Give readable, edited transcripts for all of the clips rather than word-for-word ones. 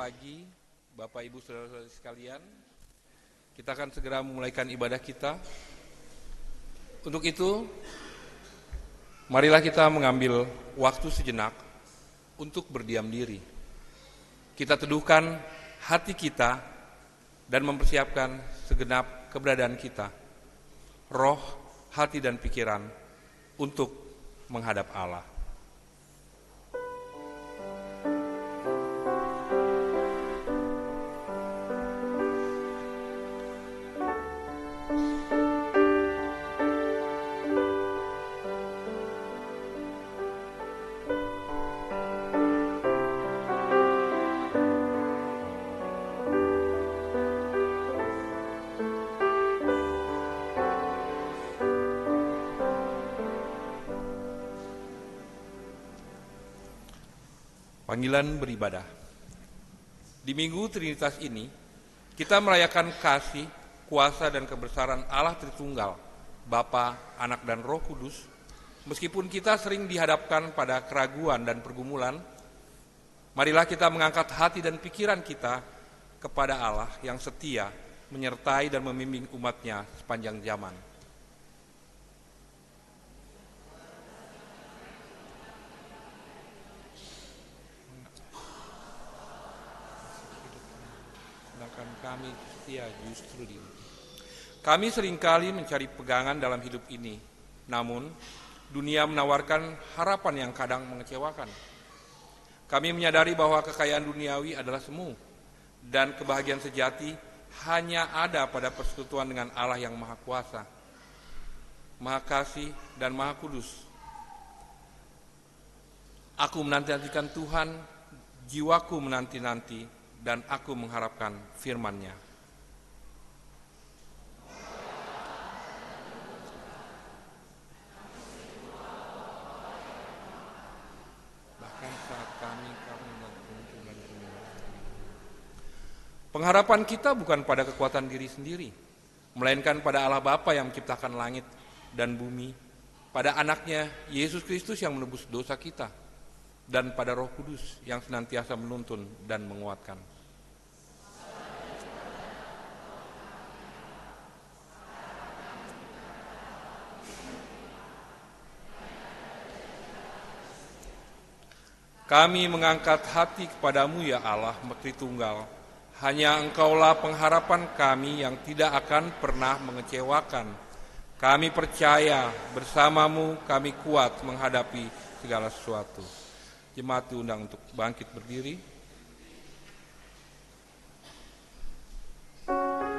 pagi, Bapak Ibu Saudara-saudari sekalian. Kita akan segera memulaikan ibadah kita. Untuk itu, marilah kita mengambil waktu sejenak untuk berdiam diri. Kita teduhkan hati kita dan mempersiapkan segenap keberadaan kita, roh, hati dan pikiran untuk menghadap Allah. Panggilan beribadah. Di Minggu Trinitas ini, kita merayakan kasih, kuasa dan kebesaran Allah Tritunggal, Bapa, Anak dan Roh Kudus. Meskipun kita sering dihadapkan pada keraguan dan pergumulan, marilah kita mengangkat hati dan pikiran kita kepada Allah yang setia, menyertai dan membimbing umat-Nya sepanjang zaman. Kami setia justru di Kami seringkali mencari pegangan dalam hidup ini, namun dunia menawarkan harapan yang kadang mengecewakan. Kami menyadari bahwa kekayaan duniawi adalah semu, dan kebahagiaan sejati hanya ada pada persekutuan dengan Allah yang Maha Kuasa, Maha Kasih dan Maha Kudus. Aku menanti-nantikan Tuhan, jiwaku menanti-nanti, dan aku mengharapkan firman-Nya. Bahkan saat kami pengharapan kita bukan pada kekuatan diri sendiri, melainkan pada Allah Bapa yang menciptakan langit dan bumi, pada Anaknya Yesus Kristus yang menebus dosa kita, dan pada Roh Kudus yang senantiasa menuntun dan menguatkan. Kami mengangkat hati kepadamu ya Allah Tritunggal. Hanya Engkaulah pengharapan kami yang tidak akan pernah mengecewakan. Kami percaya bersamamu kami kuat menghadapi segala sesuatu. Jemaat diundang untuk bangkit berdiri. Allah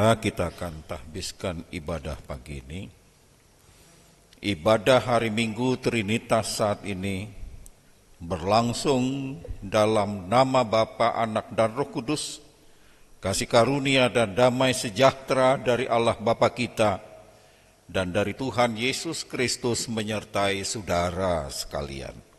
Saudara, kita akan tahbiskan ibadah pagi ini. Ibadah hari Minggu Trinitas saat ini berlangsung dalam nama Bapa, Anak, dan Roh Kudus. Kasih karunia dan damai sejahtera dari Allah Bapa kita dan dari Tuhan Yesus Kristus menyertai saudara sekalian.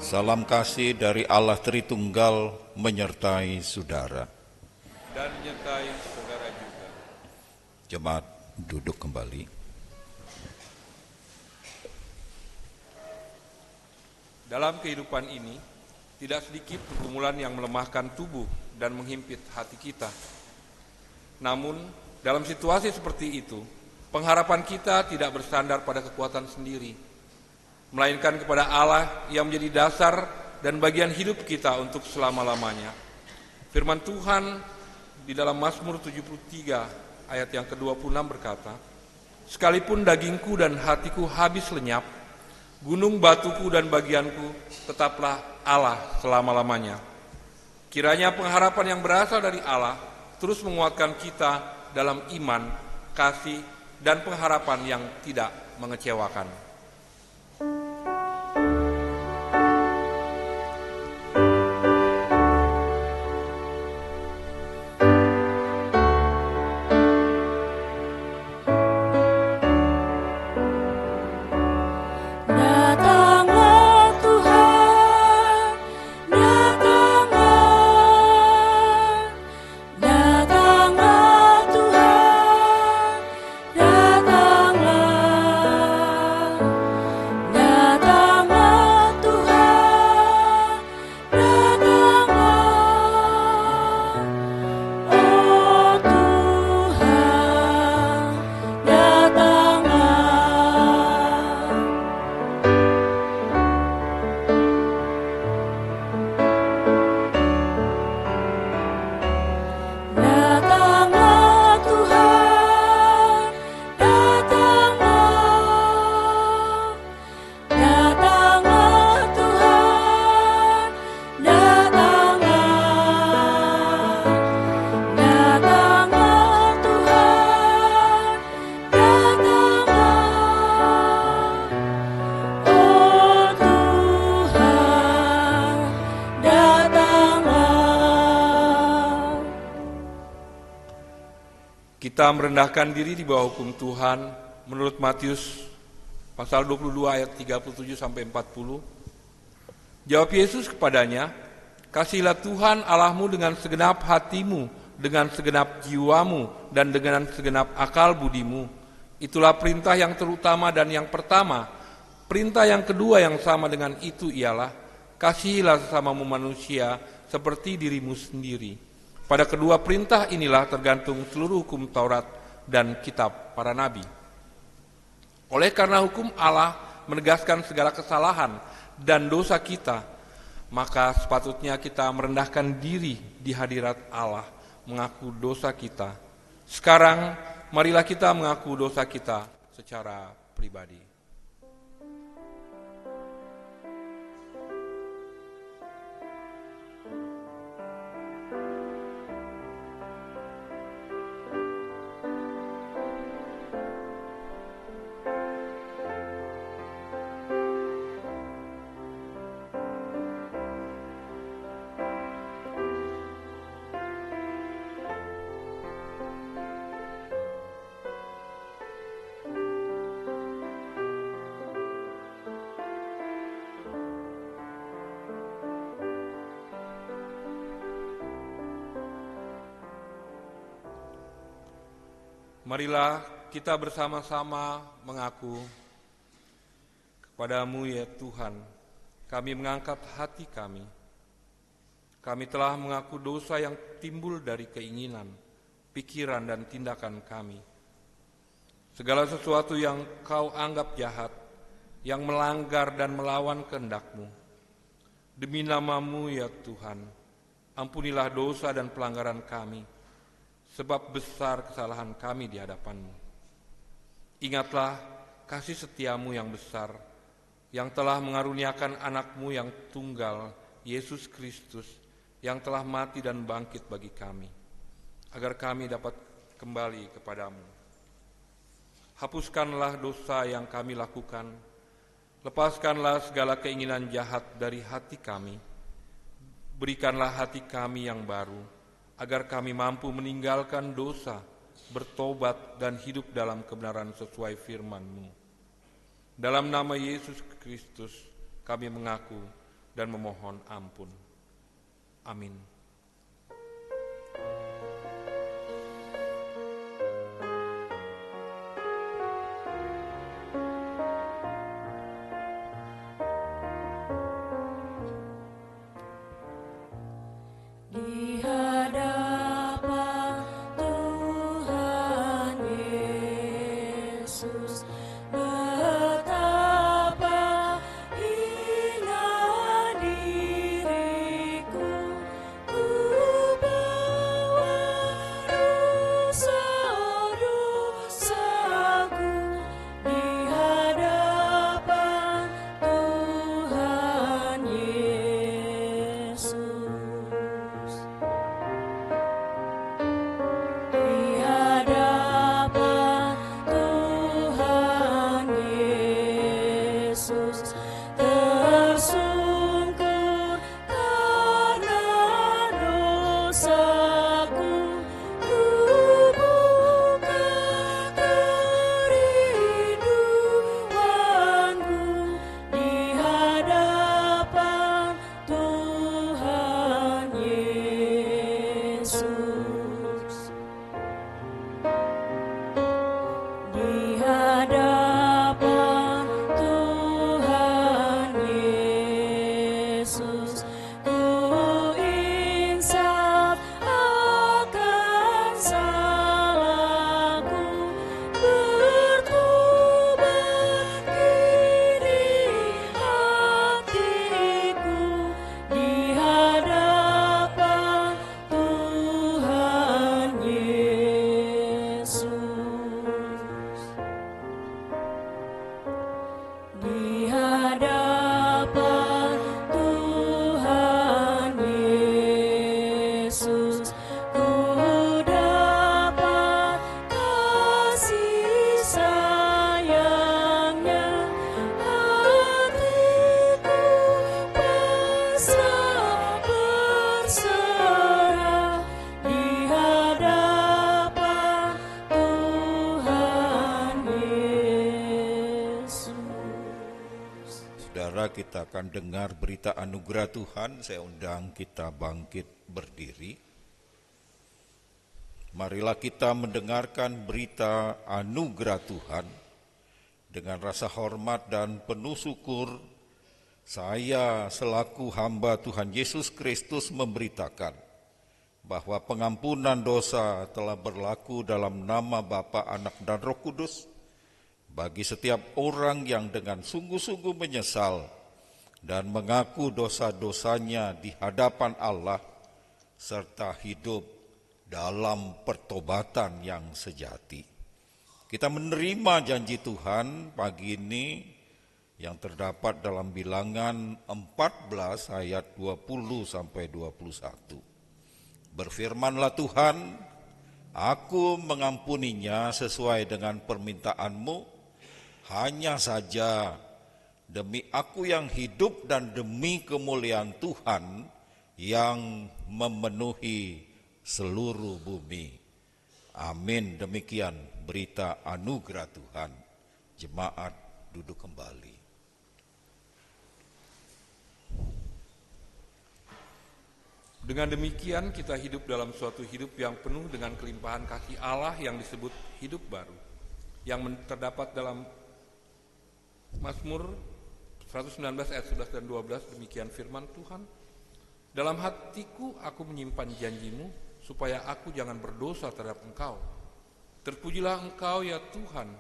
Salam kasih dari Allah Tritunggal menyertai saudara. Dan menyertai saudara juga. Jemaat duduk kembali. Dalam kehidupan ini, tidak sedikit pergumulan yang melemahkan tubuh dan menghimpit hati kita. Namun, dalam situasi seperti itu, pengharapan kita tidak bersandar pada kekuatan sendiri, melainkan kepada Allah yang menjadi dasar dan bagian hidup kita untuk selama-lamanya. Firman Tuhan di dalam Mazmur 73 ayat yang ke-26 berkata, "Sekalipun dagingku dan hatiku habis lenyap, gunung batuku dan bagianku tetaplah Allah selama-lamanya." Kiranya pengharapan yang berasal dari Allah terus menguatkan kita dalam iman, kasih, dan pengharapan yang tidak mengecewakan. Kita merendahkan diri di bawah hukum Tuhan menurut Matius pasal 22 ayat 37 sampai 40. Jawab Yesus kepadanya, "Kasihilah Tuhan Allahmu dengan segenap hatimu, dengan segenap jiwamu, dan dengan segenap akal budimu. Itulah perintah yang terutama dan yang pertama. Perintah yang kedua yang sama dengan itu ialah, kasihilah sesamamu manusia seperti dirimu sendiri. Pada kedua perintah inilah tergantung seluruh hukum Taurat dan kitab para nabi." Oleh karena hukum Allah menegaskan segala kesalahan dan dosa kita, maka sepatutnya kita merendahkan diri di hadirat Allah, mengaku dosa kita. Sekarang, marilah kita mengaku dosa kita secara pribadi. Marilah kita bersama-sama mengaku, "Kepadamu ya Tuhan, kami mengangkat hati kami. Kami telah mengaku dosa yang timbul dari keinginan, pikiran dan tindakan kami. Segala sesuatu yang Kau anggap jahat, yang melanggar dan melawan kehendak-Mu. Demi nama-Mu ya Tuhan, Ampunilah dosa dan pelanggaran kami, sebab besar kesalahan kami di hadapan-Mu. Ingatlah kasih setiamu yang besar, yang telah mengaruniakan anak-Mu yang tunggal, Yesus Kristus, yang telah mati dan bangkit bagi kami, agar kami dapat kembali kepadamu. Hapuskanlah dosa yang kami lakukan, lepaskanlah segala keinginan jahat dari hati kami, berikanlah hati kami yang baru, agar kami mampu meninggalkan dosa, bertobat dan hidup dalam kebenaran sesuai firman-Mu. Dalam nama Yesus Kristus kami mengaku dan memohon ampun. Amin. Kita akan dengar berita anugerah Tuhan. Saya undang kita bangkit berdiri. Marilah kita mendengarkan berita anugerah Tuhan. Dengan rasa hormat dan penuh syukur, saya selaku hamba Tuhan Yesus Kristus memberitakan bahwa pengampunan dosa telah berlaku dalam nama Bapa, Anak, dan Roh Kudus bagi setiap orang yang dengan sungguh-sungguh menyesal dan mengaku dosa-dosanya di hadapan Allah, serta hidup dalam pertobatan yang sejati. Kita menerima janji Tuhan pagi ini yang terdapat dalam Bilangan 14 ayat 20-21. Berfirmanlah Tuhan, aku mengampuninya sesuai dengan permintaanmu, hanya saja demi aku yang hidup dan demi kemuliaan Tuhan yang memenuhi seluruh bumi. Amin. Demikian berita anugerah Tuhan. Jemaat duduk kembali. Dengan demikian kita hidup dalam suatu hidup yang penuh dengan kelimpahan kasih Allah yang disebut hidup baru, yang terdapat dalam Mazmur 119 ayat 11 dan 12. Demikian firman Tuhan. Dalam hatiku aku menyimpan janjimu, supaya aku jangan berdosa terhadap Engkau. Terpujilah Engkau ya Tuhan,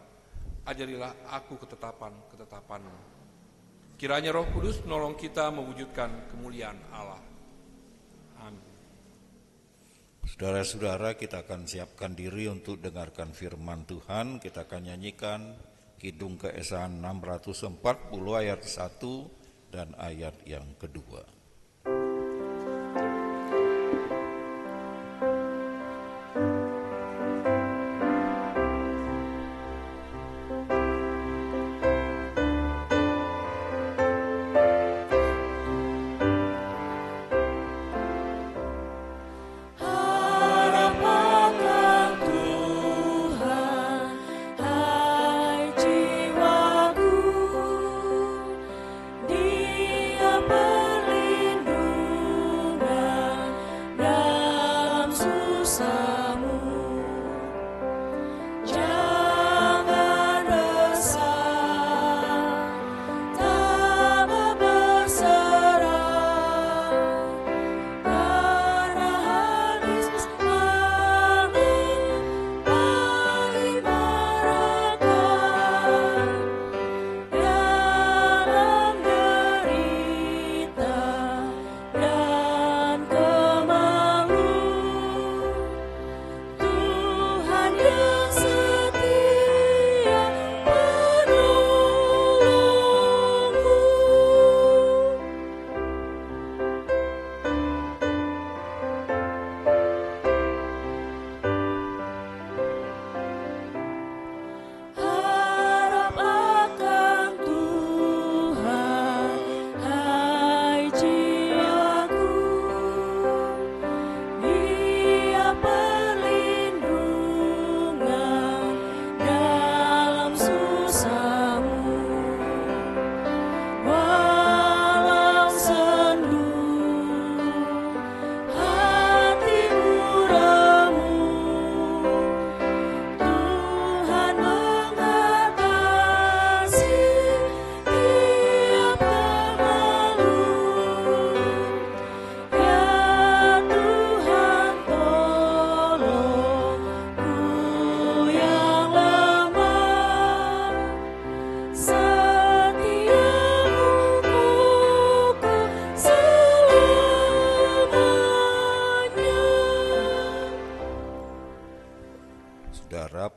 ajarilah aku ketetapan-ketetapan-Mu. Kiranya Roh Kudus menolong kita mewujudkan kemuliaan Allah. Amin. Saudara-saudara, kita akan siapkan diri untuk dengarkan firman Tuhan. Kita akan nyanyikan Kidung Keesahan 640 ayat 1 dan ayat yang kedua.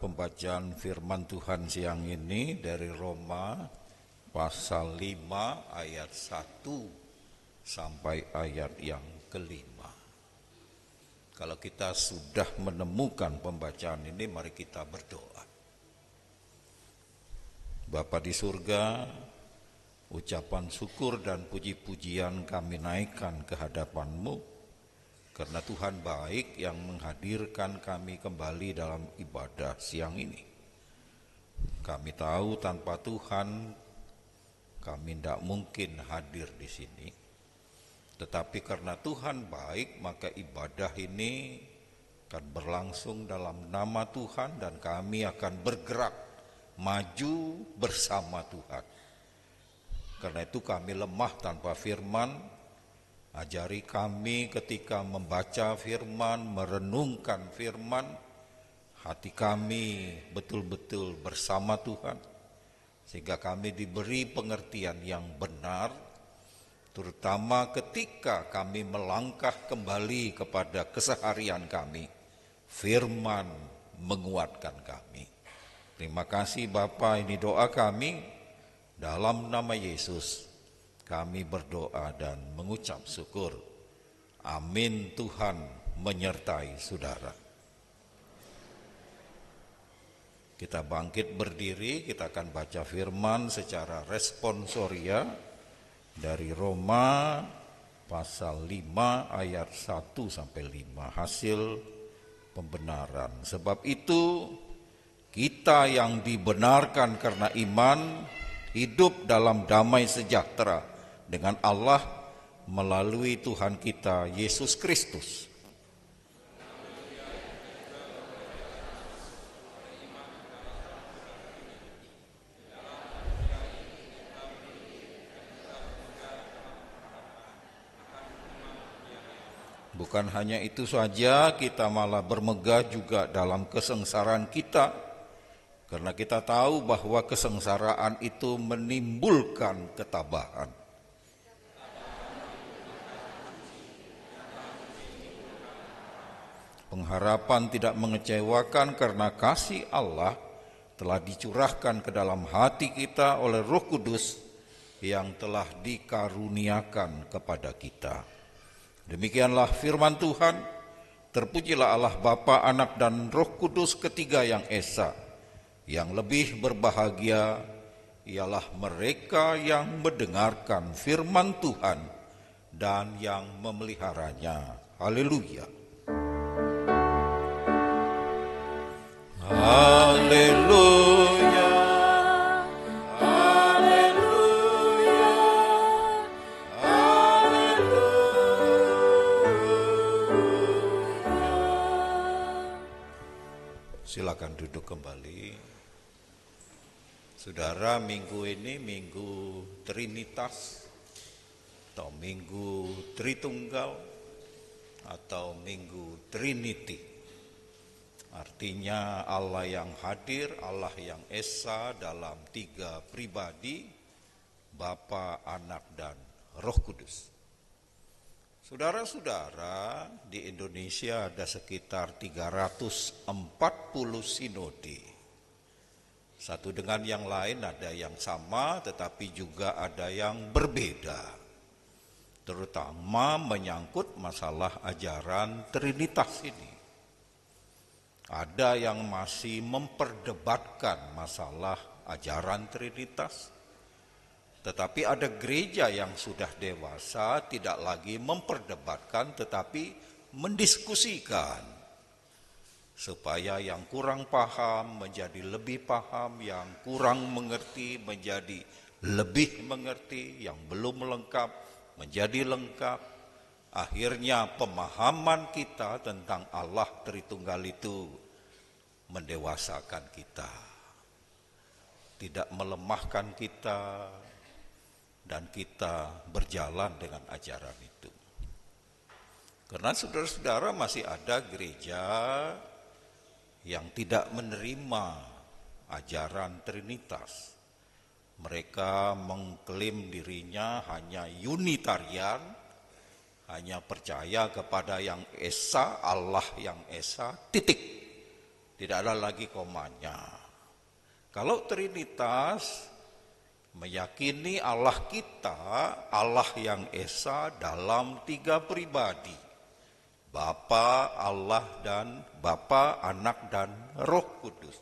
Pembacaan firman Tuhan siang ini dari Roma pasal 5 ayat 1 sampai ayat yang kelima. Kalau kita sudah menemukan pembacaan ini, mari kita berdoa. Bapa di surga, ucapan syukur dan puji-pujian kami naikkan ke hadapan-Mu, karena Tuhan baik yang menghadirkan kami kembali dalam ibadah siang ini. Kami tahu tanpa Tuhan kami tidak mungkin hadir di sini. Tetapi karena Tuhan baik, maka ibadah ini akan berlangsung dalam nama Tuhan dan kami akan bergerak maju bersama Tuhan. Karena itu kami lemah tanpa firman. Ajari kami ketika membaca firman, merenungkan firman, hati kami betul-betul bersama Tuhan, sehingga kami diberi pengertian yang benar, terutama ketika kami melangkah kembali kepada keseharian kami. Firman menguatkan kami. Terima kasih Bapa, ini doa kami dalam nama Yesus. Kami berdoa dan mengucap syukur. Amin. Tuhan menyertai saudara. Kita bangkit berdiri, kita akan baca firman secara responsoria dari Roma pasal 5 ayat 1 sampai 5. Hasil pembenaran. Sebab itu kita yang dibenarkan karena iman hidup dalam damai sejahtera dengan Allah melalui Tuhan kita Yesus Kristus. Bukan hanya itu saja, kita malah bermegah juga dalam kesengsaraan kita, karena kita tahu bahwa kesengsaraan itu menimbulkan ketabahan. Pengharapan tidak mengecewakan karena kasih Allah telah dicurahkan ke dalam hati kita oleh Roh Kudus yang telah dikaruniakan kepada kita. Demikianlah firman Tuhan. Terpujilah Allah Bapa, Anak, dan Roh Kudus ketiga yang esa. Yang lebih berbahagia ialah mereka yang mendengarkan firman Tuhan dan yang memeliharanya. Haleluya. Haleluya. Haleluya. Haleluya. Silakan duduk kembali. Saudara, minggu ini minggu Trinitas atau minggu Tritunggal atau minggu Trinity. Artinya Allah yang hadir, Allah yang esa dalam tiga pribadi, Bapa, Anak, dan Roh Kudus. Saudara-saudara, di Indonesia ada sekitar 340 sinode. Satu dengan yang lain ada yang sama, tetapi juga ada yang berbeda. Terutama menyangkut masalah ajaran Trinitas ini. Ada yang masih memperdebatkan masalah ajaran Trinitas, tetapi ada gereja yang sudah dewasa tidak lagi memperdebatkan tetapi mendiskusikan, supaya yang kurang paham menjadi lebih paham, yang kurang mengerti menjadi lebih mengerti, yang belum lengkap menjadi lengkap. Akhirnya pemahaman kita tentang Allah Tritunggal itu mendewasakan kita, tidak melemahkan kita, dan kita berjalan dengan ajaran itu. Karena saudara-saudara, masih ada gereja yang tidak menerima ajaran Trinitas. Mereka mengklaim dirinya hanya Unitarian, hanya percaya kepada yang esa, Allah yang esa, titik. Tidak ada lagi komanya. Kalau Trinitas meyakini Allah kita, Allah yang esa dalam tiga pribadi. Bapa, Allah, dan Bapa, Anak, dan Roh Kudus.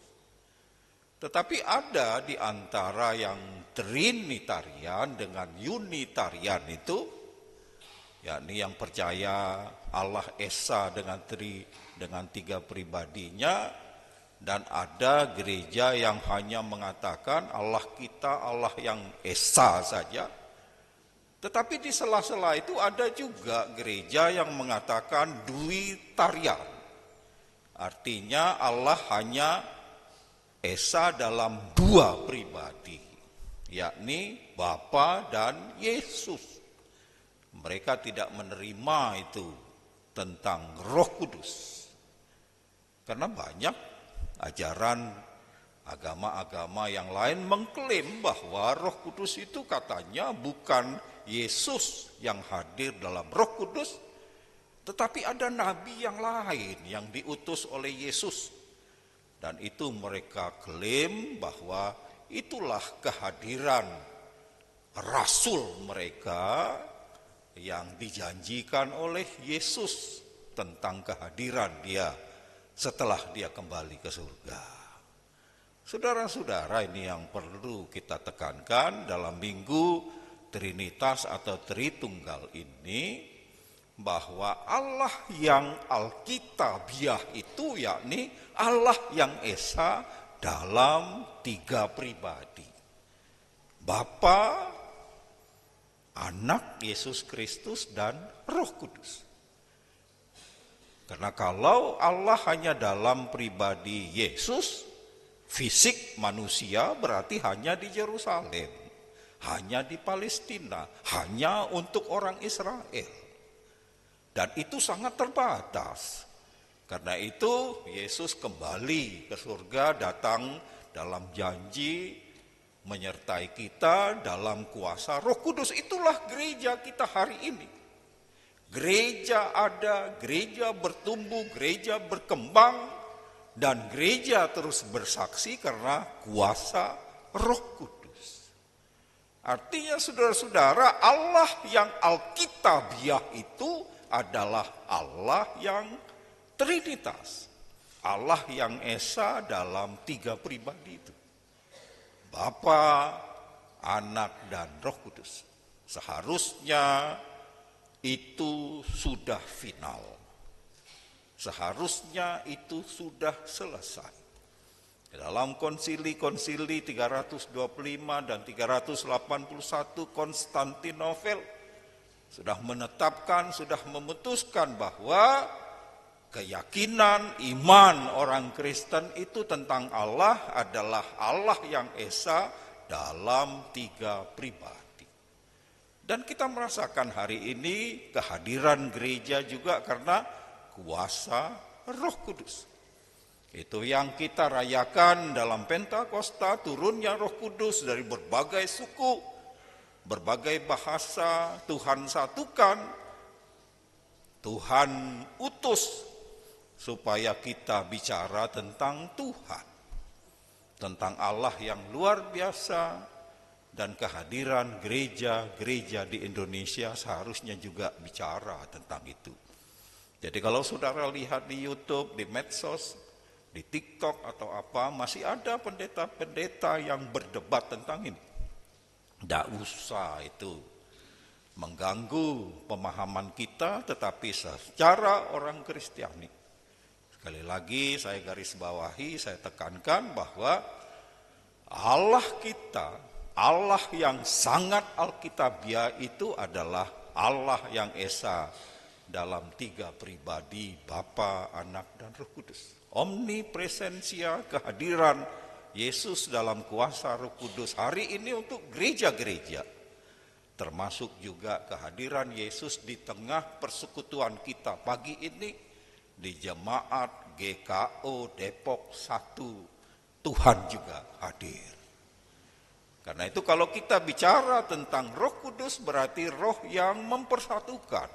Tetapi ada di antara yang Trinitarian dengan Unitarian itu, yakni yang percaya Allah esa dengan tiga pribadinya, dan ada gereja yang hanya mengatakan Allah kita Allah yang esa saja. Tetapi di sela-sela itu ada juga gereja yang mengatakan duitarian, artinya Allah hanya esa dalam dua pribadi, yakni Bapa dan Yesus. Mereka tidak menerima itu tentang Roh Kudus. Karena banyak ajaran agama-agama yang lain mengklaim bahwa Roh Kudus itu katanya bukan Yesus yang hadir dalam Roh Kudus, tetapi ada nabi yang lain yang diutus oleh Yesus. Dan itu mereka klaim bahwa itulah kehadiran rasul mereka yang dijanjikan oleh Yesus tentang kehadiran dia setelah dia kembali ke surga. Saudara-saudara, ini yang perlu kita tekankan dalam minggu Trinitas atau Tritunggal ini, bahwa Allah yang Alkitabiah itu yakni Allah yang esa dalam tiga pribadi. Bapa, Anak Yesus Kristus, dan Roh Kudus. Karena kalau Allah hanya dalam pribadi Yesus, fisik manusia berarti hanya di Yerusalem, hanya di Palestina, hanya untuk orang Israel. Dan itu sangat terbatas. Karena itu Yesus kembali ke surga, datang dalam janji menyertai kita dalam kuasa Roh Kudus. Itulah gereja kita hari ini. Gereja ada, gereja bertumbuh, gereja berkembang, dan gereja terus bersaksi karena kuasa Roh Kudus. Artinya saudara-saudara, Allah yang Alkitabiah itu adalah Allah yang Trinitas. Allah yang Esa dalam 3 pribadi itu. Bapa, Anak, dan Roh Kudus. Seharusnya itu sudah final. Seharusnya itu sudah selesai. Dalam konsili-konsili 325 dan 381 Konstantinopel sudah menetapkan, sudah memutuskan bahwa keyakinan iman orang Kristen itu tentang Allah adalah Allah yang Esa dalam 3 pribadi. Dan kita merasakan hari ini kehadiran gereja juga karena kuasa Roh Kudus. Itu yang kita rayakan dalam Pentakosta, turunnya Roh Kudus dari berbagai suku, berbagai bahasa, Tuhan satukan, Tuhan utus supaya kita bicara tentang Tuhan, tentang Allah yang luar biasa, dan kehadiran gereja-gereja di Indonesia seharusnya juga bicara tentang itu. Jadi kalau saudara lihat di YouTube, di medsos, di TikTok atau apa, masih ada pendeta-pendeta yang berdebat tentang ini. Tidak usah itu mengganggu pemahaman kita, tetapi secara orang Kristiani. Sekali lagi saya garis bawahi, saya tekankan bahwa Allah kita, Allah yang sangat Alkitabiah itu adalah Allah yang Esa dalam 3 pribadi, Bapa, Anak, dan Roh Kudus. Omnipresensia, kehadiran Yesus dalam kuasa Roh Kudus hari ini untuk gereja-gereja. Termasuk juga kehadiran Yesus di tengah persekutuan kita pagi ini di Jemaat GKO Depok 1. Tuhan juga hadir. Karena itu kalau kita bicara tentang Roh Kudus berarti roh yang mempersatukan,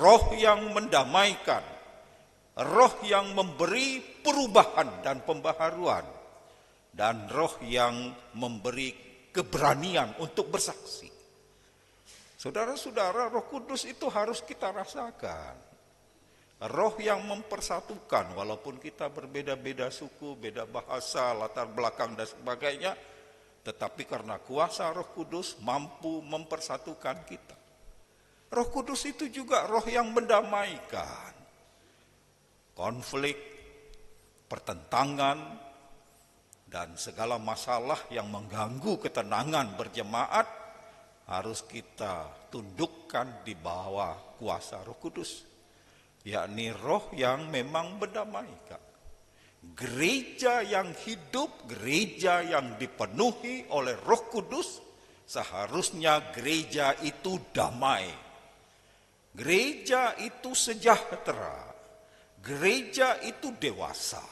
roh yang mendamaikan, roh yang memberi perubahan dan pembaharuan, dan roh yang memberi keberanian untuk bersaksi. Saudara-saudara, Roh Kudus itu harus kita rasakan. Roh yang mempersatukan, walaupun kita berbeda-beda suku, beda bahasa, latar belakang dan sebagainya, tetapi karena kuasa Roh Kudus mampu mempersatukan kita. Roh Kudus itu juga roh yang mendamaikan. Konflik, pertentangan, dan segala masalah yang mengganggu ketenangan berjemaat harus kita tundukkan di bawah kuasa Roh Kudus. Yakni roh yang memang mendamaikan. Gereja yang hidup, gereja yang dipenuhi oleh Roh Kudus, seharusnya gereja itu damai. Gereja itu sejahtera. Gereja itu dewasa.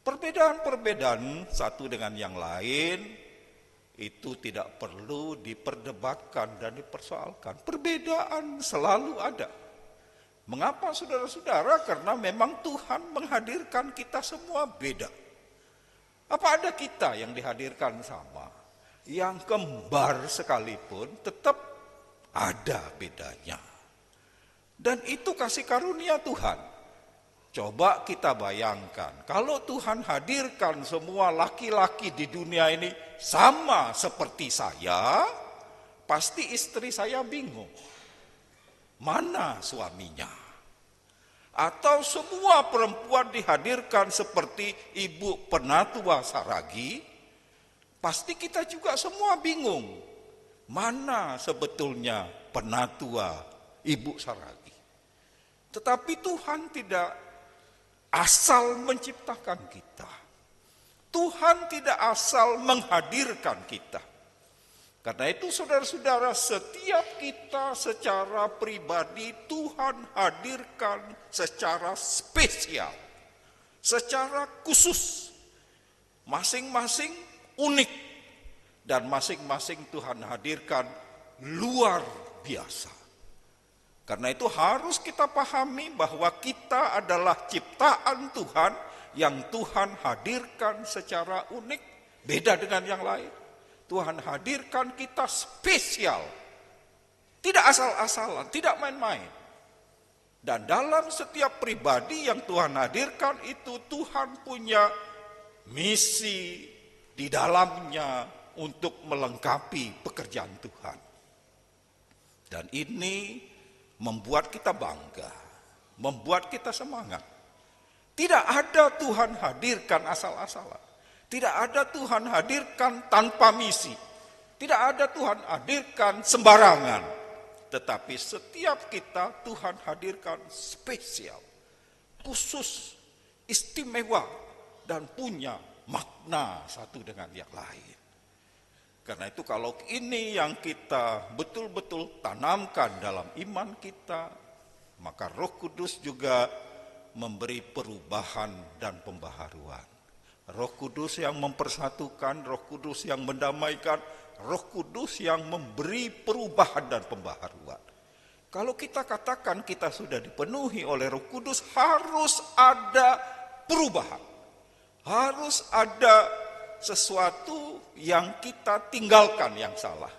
Perbedaan-perbedaan satu dengan yang lain itu tidak perlu diperdebatkan dan dipersoalkan. Perbedaan selalu ada. Mengapa saudara-saudara? Karena memang Tuhan menghadirkan kita semua beda. Apa ada kita yang dihadirkan sama? Yang kembar sekalipun tetap ada bedanya. Dan itu kasih karunia Tuhan. Coba kita bayangkan, kalau Tuhan hadirkan semua laki-laki di dunia ini sama seperti saya, pasti istri saya bingung. Mana suaminya? Atau semua perempuan dihadirkan seperti Ibu Penatua Saragi, pasti kita juga semua bingung. Mana sebetulnya Penatua Ibu Saragi? Tetapi Tuhan tidak asal menciptakan kita. Tuhan tidak asal menghadirkan kita. Karena itu saudara-saudara, setiap kita secara pribadi Tuhan hadirkan secara spesial, secara khusus, masing-masing unik, dan masing-masing Tuhan hadirkan luar biasa. Karena itu harus kita pahami bahwa kita adalah ciptaan Tuhan yang Tuhan hadirkan secara unik, beda dengan yang lain. Tuhan hadirkan kita spesial, tidak asal-asalan, tidak main-main. Dan dalam setiap pribadi yang Tuhan hadirkan itu Tuhan punya misi di dalamnya untuk melengkapi pekerjaan Tuhan. Dan ini membuat kita bangga, membuat kita semangat. Tidak ada Tuhan hadirkan asal-asalan. Tidak ada Tuhan hadirkan tanpa misi. Tidak ada Tuhan hadirkan sembarangan. Tetapi setiap kita Tuhan hadirkan spesial, khusus, istimewa, dan punya makna satu dengan yang lain. Karena itu kalau ini yang kita betul-betul tanamkan dalam iman kita, maka Roh Kudus juga memberi perubahan dan pembaharuan. Roh Kudus yang mempersatukan, Roh Kudus yang mendamaikan, Roh Kudus yang memberi perubahan dan pembaharuan. Kalau kita katakan kita sudah dipenuhi oleh Roh Kudus, harus ada perubahan. Harus ada sesuatu yang kita tinggalkan yang salah.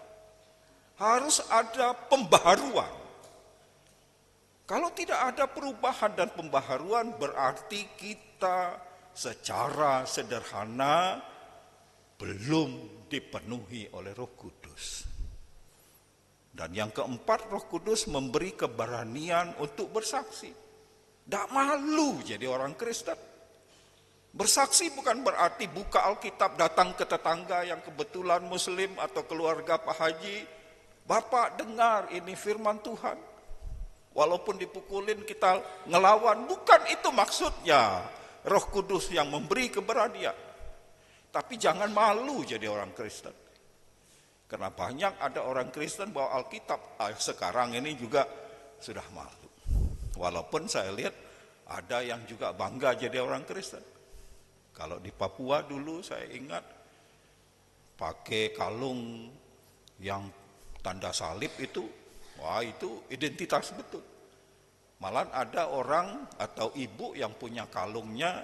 Harus ada pembaharuan. Kalau tidak ada perubahan dan pembaharuan, berarti kita secara sederhana belum dipenuhi oleh Roh Kudus. Dan yang keempat, Roh Kudus memberi keberanian untuk bersaksi. Tidak malu jadi orang Kristen. Bersaksi bukan berarti buka Alkitab, datang ke tetangga yang kebetulan Muslim atau keluarga Pak Haji. Bapak dengar ini firman Tuhan. Walaupun dipukulin kita ngelawan, bukan itu maksudnya. Roh Kudus yang memberi keberanian. Tapi jangan malu jadi orang Kristen. Karena banyak ada orang Kristen bawa Alkitab. Sekarang ini juga sudah malu. Walaupun saya lihat ada yang juga bangga jadi orang Kristen. Kalau di Papua dulu saya ingat pakai kalung yang tanda salib itu, wah itu identitas betul. Malah ada orang atau ibu yang punya kalungnya,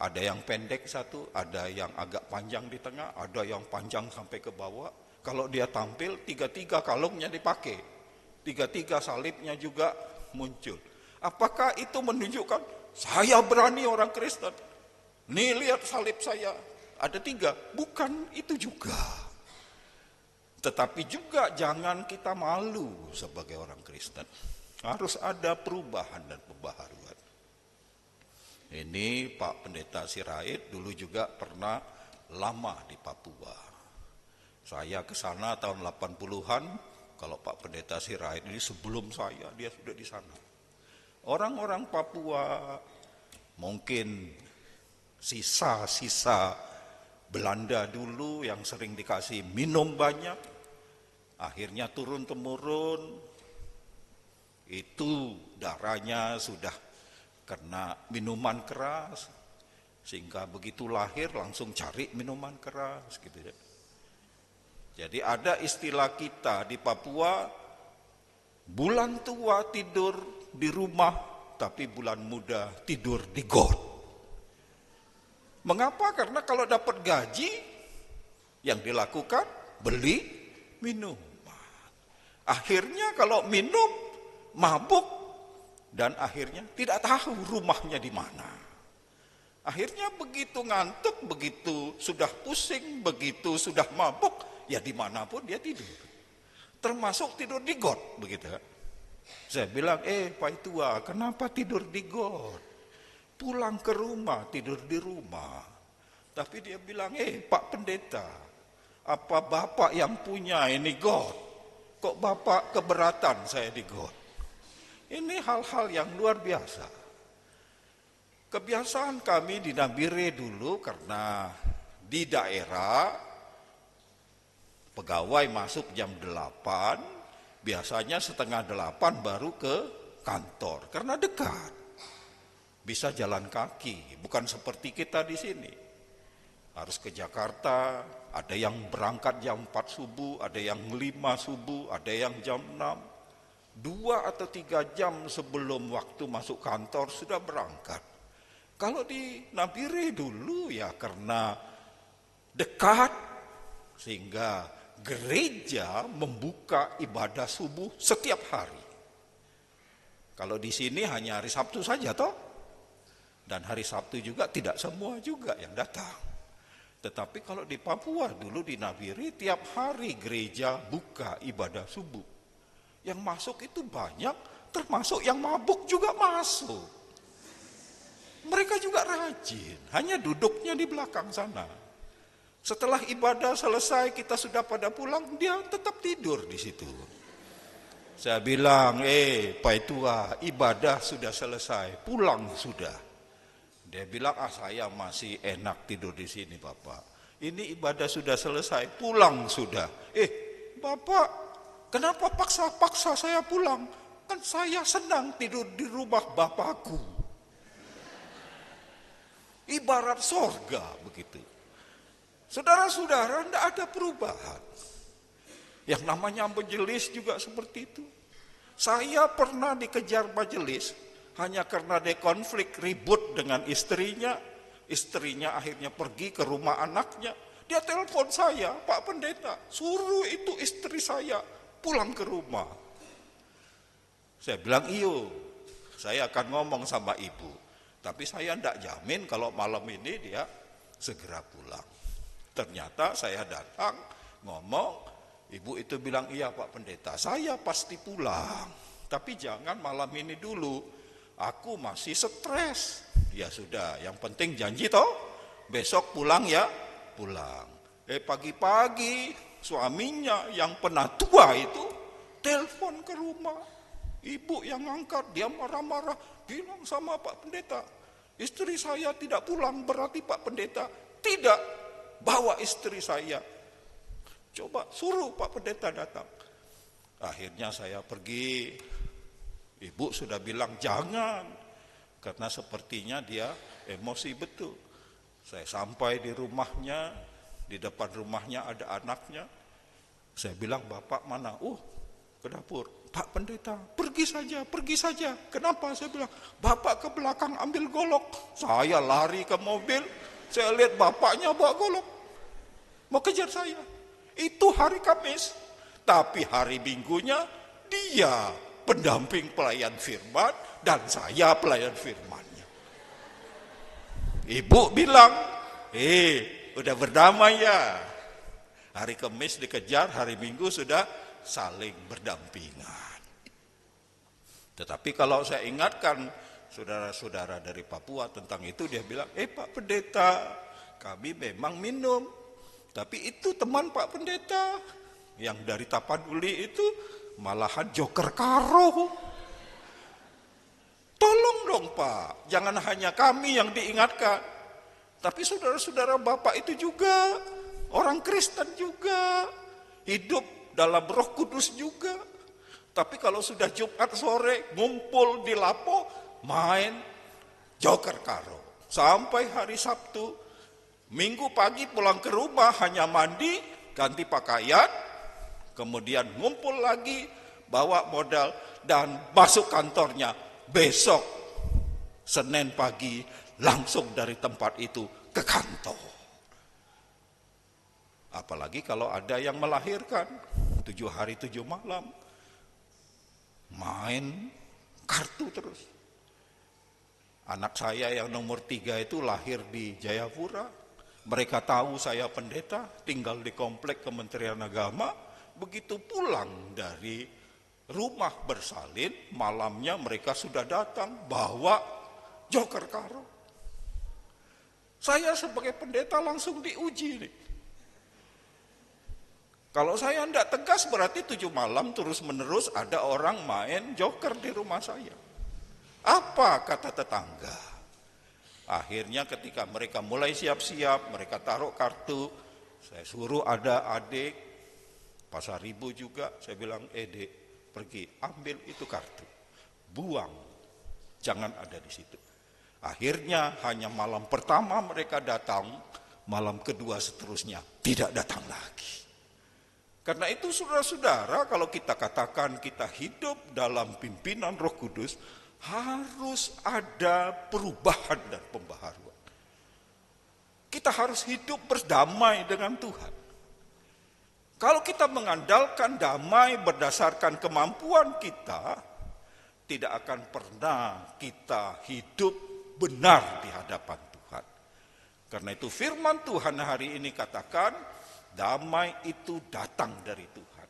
ada yang pendek satu, ada yang agak panjang di tengah, ada yang panjang sampai ke bawah. Kalau dia tampil, tiga-tiga kalungnya dipakai, tiga-tiga salibnya juga muncul. Apakah itu menunjukkan saya berani orang Kristen? Nih lihat salib saya, ada 3. Bukan itu juga. Tetapi juga jangan kita malu sebagai orang Kristen. Harus ada perubahan dan pembaharuan. Ini Pak Pendeta Sirait dulu juga pernah lama di Papua. Saya ke sana tahun 80-an, kalau Pak Pendeta Sirait ini sebelum saya, dia sudah di sana. Orang-orang Papua mungkin sisa-sisa Belanda dulu yang sering dikasih minum banyak, akhirnya turun-temurun, itu darahnya sudah kena minuman keras, sehingga begitu lahir langsung cari minuman keras gitu ya. Jadi ada istilah kita di Papua, bulan tua tidur di rumah, tapi bulan muda tidur di got. Mengapa? Karena kalau dapat gaji, yang dilakukan beli minuman. Akhirnya kalau minum, mabuk, dan akhirnya tidak tahu rumahnya di mana. Akhirnya begitu ngantuk, begitu sudah pusing, begitu sudah mabuk, ya dimanapun dia tidur. Termasuk tidur di got, begitu. Saya bilang, Pak Tua, kenapa tidur di got? Pulang ke rumah, tidur di rumah. Tapi dia bilang, Pak Pendeta, apa Bapak yang punya ini got? Kok Bapak keberatan saya di got? Ini hal-hal yang luar biasa. Kebiasaan kami di Nabire dulu karena di daerah pegawai masuk jam 8, biasanya setengah 8 baru ke kantor karena dekat. Bisa jalan kaki, bukan seperti kita di sini. Harus ke Jakarta, ada yang berangkat jam 4 subuh, ada yang 5 subuh, ada yang jam 6. 2 atau 3 jam sebelum waktu masuk kantor sudah berangkat. Kalau di Nabire dulu ya karena dekat sehingga gereja membuka ibadah subuh setiap hari. Kalau di sini hanya hari Sabtu saja toh. Dan hari Sabtu juga tidak semua juga yang datang. Tetapi kalau di Papua dulu di Nabire tiap hari gereja buka ibadah subuh. Yang masuk itu banyak, termasuk yang mabuk juga masuk. Mereka juga rajin, hanya duduknya di belakang sana. Setelah ibadah selesai kita sudah pada pulang, dia tetap tidur di situ. Saya bilang, Pak Tua, ibadah sudah selesai, pulang sudah. Dia bilang, saya masih enak tidur di sini Bapak. Ini ibadah sudah selesai, pulang sudah. Bapak, kenapa paksa-paksa saya pulang? Kan saya senang tidur di rumah Bapakku. Ibarat sorga begitu. Saudara-saudara, tidak ada perubahan. Yang namanya majelis juga seperti itu. Saya pernah dikejar majelis hanya karena dia konflik ribut dengan istrinya. Istrinya akhirnya pergi ke rumah anaknya. Dia telepon saya, Pak Pendeta, suruh itu istri saya pulang ke rumah. Saya bilang, iyo, saya akan ngomong sama ibu. Tapi saya tidak jamin kalau malam ini dia segera pulang. Ternyata saya datang, ngomong, ibu itu bilang, iya Pak Pendeta, saya pasti pulang. Tapi jangan malam ini dulu. Aku masih stres. Ya sudah, yang penting janji toh, besok pulang ya, pulang. Pagi-pagi suaminya yang penatua itu telepon ke rumah. Ibu yang angkat, dia marah-marah, bilang sama Pak Pendeta, istri saya tidak pulang, berarti Pak Pendeta tidak bawa istri saya. Coba suruh Pak Pendeta datang. Akhirnya saya pergi. Ibu sudah bilang jangan, karena sepertinya dia emosi betul. Saya sampai di rumahnya, di depan rumahnya ada anaknya. Saya bilang, Bapak mana? Ke dapur. Pak Pendeta, pergi saja. Kenapa? Saya bilang, Bapak ke belakang ambil golok. Saya lari ke mobil, saya lihat bapaknya bawa golok. Mau kejar saya. Itu hari Kamis. Tapi hari Minggunya dia pendamping pelayan firman dan saya pelayan firmannya. Ibu bilang, udah berdamai ya. Hari Kamis dikejar, hari Minggu sudah saling berdampingan. Tetapi kalau saya ingatkan saudara-saudara dari Papua tentang itu, dia bilang, Pak Pendeta, kami memang minum. Tapi itu teman Pak Pendeta yang dari Tapanuli itu malahan joker karo. Tolong dong Pak, jangan hanya kami yang diingatkan, tapi saudara-saudara Bapak itu juga orang Kristen juga, hidup dalam Roh Kudus juga. Tapi kalau sudah Jumat sore ngumpul di Lapo, main joker karo sampai hari Sabtu. Minggu pagi pulang ke rumah hanya mandi, ganti pakaian, kemudian ngumpul lagi, bawa modal, dan masuk kantornya. Besok, Senin pagi, langsung dari tempat itu ke kantor. Apalagi kalau ada yang melahirkan, 7 hari 7 malam, main kartu terus. Anak saya yang nomor 3 itu lahir di Jayapura. Mereka tahu saya pendeta, tinggal di komplek Kementerian Agama. Begitu pulang dari rumah bersalin, malamnya mereka sudah datang bawa joker karo. Saya sebagai pendeta langsung diuji nih. Kalau saya tidak tegas berarti 7 malam terus menerus ada orang main joker di rumah saya. Apa kata tetangga? Akhirnya ketika mereka mulai siap-siap, mereka taruh kartu, saya suruh ada adik, Pasar Ribu juga, saya bilang, Dek, pergi ambil itu kartu, buang, jangan ada di situ. Akhirnya hanya malam pertama mereka datang, malam kedua seterusnya tidak datang lagi. Karena itu saudara-saudara, kalau kita katakan kita hidup dalam pimpinan Roh Kudus, harus ada perubahan dan pembaharuan. Kita harus hidup berdamai dengan Tuhan. Kalau kita mengandalkan damai berdasarkan kemampuan kita, tidak akan pernah kita hidup benar di hadapan Tuhan. Karena itu firman Tuhan hari ini katakan, damai itu datang dari Tuhan.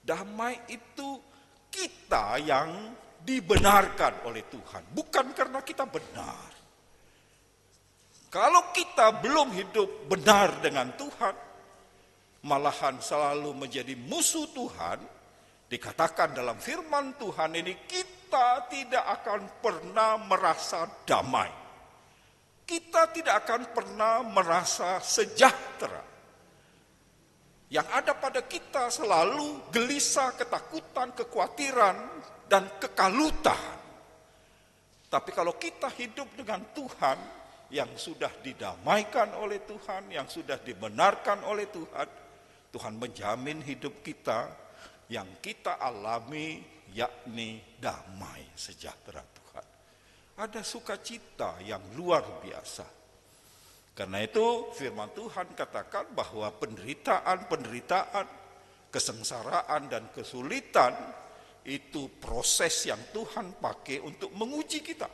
Damai itu kita yang dibenarkan oleh Tuhan, bukan karena kita benar. Kalau kita belum hidup benar dengan Tuhan, malahan selalu menjadi musuh Tuhan, dikatakan dalam firman Tuhan ini, kita tidak akan pernah merasa damai. Kita tidak akan pernah merasa sejahtera. Yang ada pada kita selalu gelisah, ketakutan, kekhawatiran, dan kekalutan. Tapi kalau kita hidup dengan Tuhan, yang sudah didamaikan oleh Tuhan, yang sudah dibenarkan oleh Tuhan, Tuhan menjamin hidup kita yang kita alami, yakni damai sejahtera Tuhan. Ada sukacita yang luar biasa. Karena itu firman Tuhan katakan bahwa penderitaan, kesengsaraan dan kesulitan itu proses yang Tuhan pakai untuk menguji kita.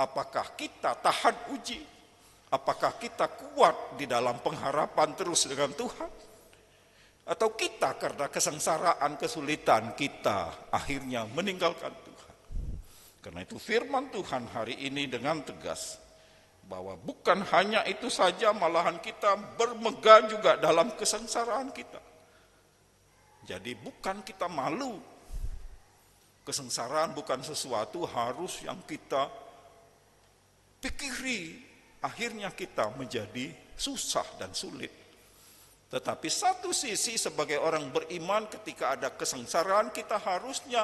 Apakah kita tahan uji? Apakah kita kuat di dalam pengharapan terus dengan Tuhan? Atau kita karena kesengsaraan, kesulitan kita akhirnya meninggalkan Tuhan. Karena itu firman Tuhan hari ini dengan tegas, bahwa bukan hanya itu saja, malahan kita bermegah juga dalam kesengsaraan kita. Jadi bukan kita malu. Kesengsaraan bukan sesuatu harus yang kita pikiri, akhirnya kita menjadi susah dan sulit. Tetapi satu sisi sebagai orang beriman, ketika ada kesengsaraan, kita harusnya